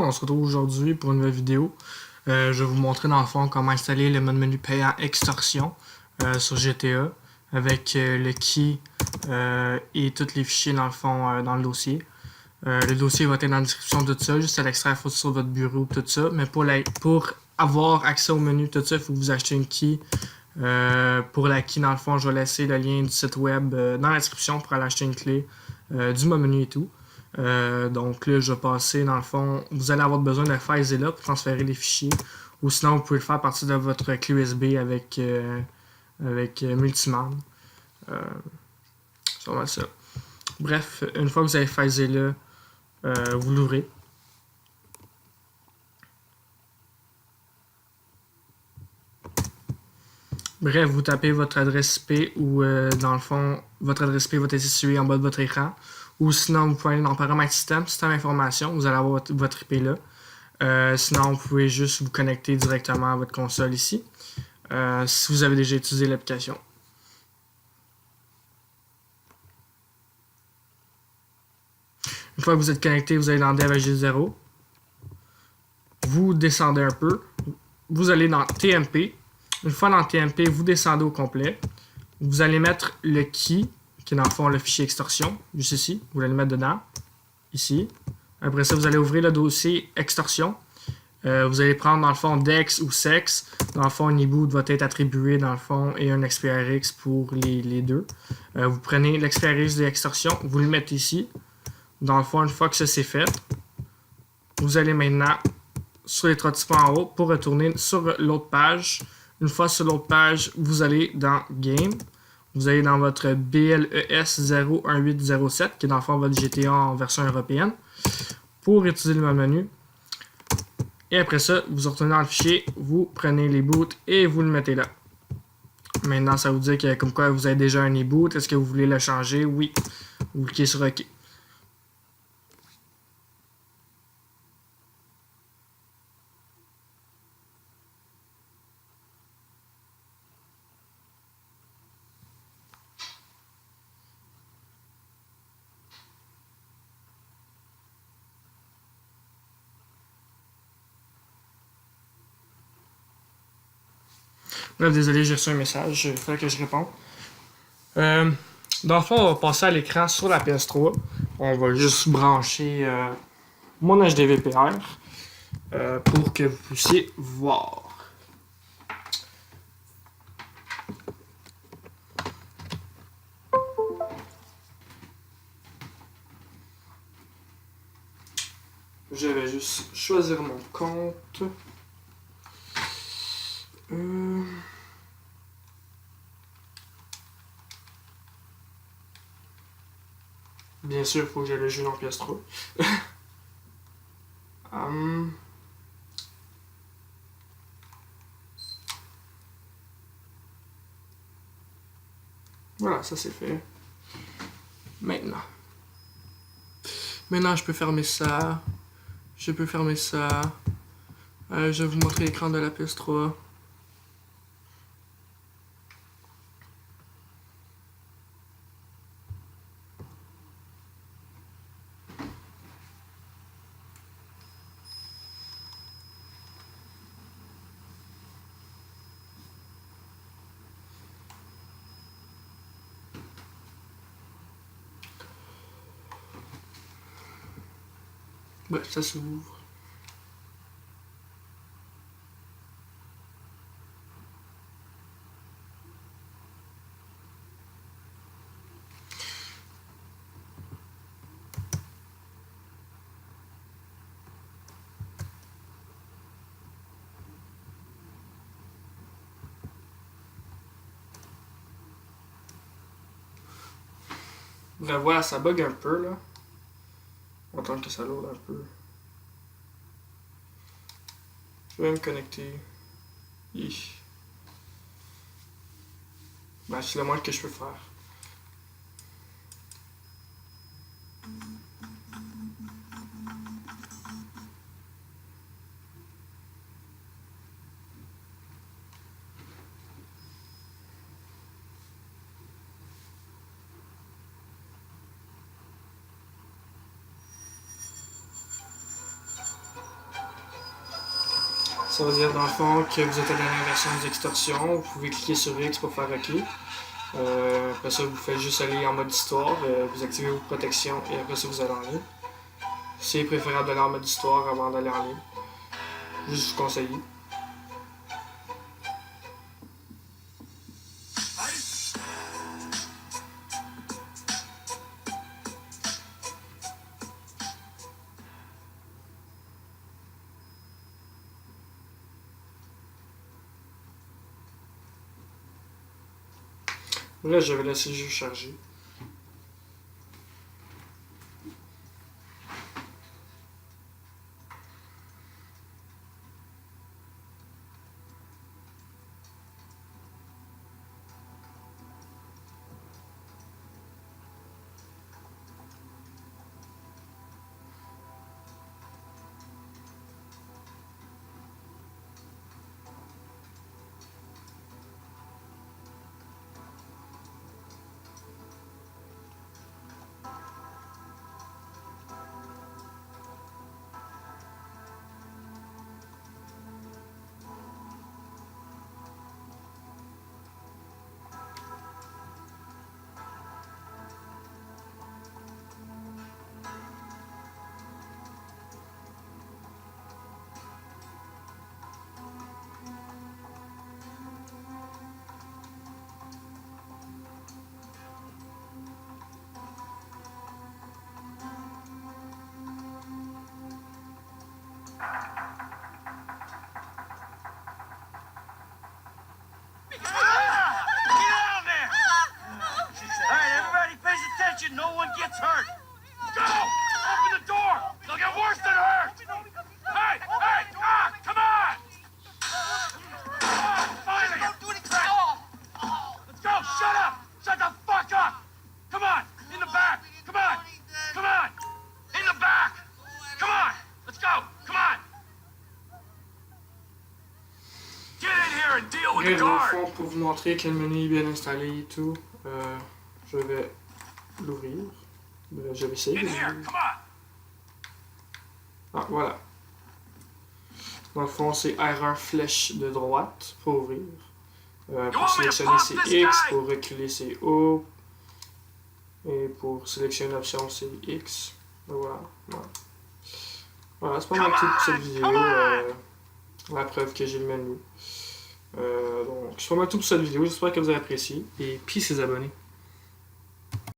on se retrouve aujourd'hui pour une nouvelle vidéo. Je vais vous montrer dans le fond comment installer le mode menu payant Extorsion sur GTA avec le key et tous les fichiers dans le fond dans le dossier. Le dossier va être dans la description de tout ça, juste à l'extraire sur votre bureau tout ça. Mais pour avoir accès au menu tout ça, il faut que vous achetez une key. Pour la key dans le fond, je vais laisser le lien du site web dans la description pour aller acheter une clé du mode menu et tout. Donc là, je vais passer dans le fond. Vous allez avoir besoin de FileZilla pour transférer les fichiers. Ou sinon, vous pouvez le faire à partir de votre clé USB avec Multiman. Ça va ça. Bref, une fois que vous avez FileZilla, vous l'ouvrez. Bref, vous tapez votre adresse IP ou dans le fond, votre adresse IP va être située en bas de votre écran. Ou sinon, vous pouvez aller dans paramètres système information, vous allez avoir votre IP là. Sinon, vous pouvez juste vous connecter directement à votre console ici, si vous avez déjà utilisé l'application. Une fois que vous êtes connecté, vous allez dans Dev G0. Vous descendez un peu. Vous allez dans TMP. Une fois dans TMP, vous descendez au complet. Vous allez mettre le key, qui est dans le fond le fichier extorsion, juste ici. Vous allez le mettre dedans, ici. Après ça, vous allez ouvrir le dossier extorsion. Vous allez prendre dans le fond DEX ou SEX. Dans le fond, un e-boot va être attribué dans le fond et un XPRX pour les deux. Vous prenez l'XPRX de l'extorsion, vous le mettez ici. Dans le fond, une fois que ça c'est fait, vous allez maintenant sur les trois petits points en haut pour retourner sur l'autre page. Une fois sur l'autre page, vous allez dans Game. Vous allez dans votre BLES 01807, qui est dans le fond votre GTA en version européenne, pour utiliser le menu. Et après ça, vous retournez dans le fichier, vous prenez les boots et vous le mettez là. Maintenant, ça vous dit que comme quoi vous avez déjà un e-boot. Est-ce que vous voulez le changer? Oui. Vous cliquez sur OK. Bref, désolé, j'ai reçu un message, il fallait que je réponde. Dans le fond, on va passer à l'écran sur la PS3. On va juste brancher mon HDVPR pour que vous puissiez voir. Je vais juste choisir mon compte. Bien sûr, il faut que j'aille le jeu dans PS3. Voilà, ça c'est fait. Maintenant, je peux fermer ça. Je peux fermer ça. Je vais vous montrer l'écran de la PS3. Bref, ça s'ouvre. Bref, voilà, ça bug un peu là. On va attendre que ça load un peu. Je vais me connecter. Ben, c'est le moins que je peux faire. Ça veut dire dans le fond que vous êtes à la dernière version des extorsions. Vous pouvez cliquer sur X pour faire OK. Après ça, vous faites juste aller en mode histoire, vous activez vos protections et après ça, vous allez en ligne. C'est préférable d'aller en mode histoire avant d'aller en ligne. Juste vous conseiller. Là, je vais laisser juste charger. No one gets hurt. Go! Open the door! They'll get worse than hurt! Hey! Hey! Ah! Come on! Finally! Don't do anything! Let's go! Shut up! Shut the fuck up! Come on! In the back! Come on! Come on! In the back! Come on! Let's go! Come on! Get in here and deal with the guard! Au fond, pour vous montrer que le menu est bien installé et tout, je vais l'ouvrir. Je vais essayer de l'ouvrir. Ah, voilà. Dans le fond, c'est erreur flèche de droite pour ouvrir. Pour sélectionner, c'est X. Pour reculer, c'est O. Et pour sélectionner une option, c'est X. Voilà. Voilà, c'est pas mal tout pour cette vidéo. La preuve que j'ai le menu. Donc, c'est pas mal tout pour cette vidéo. J'espère que vous avez apprécié. Et puis, ses abonnés.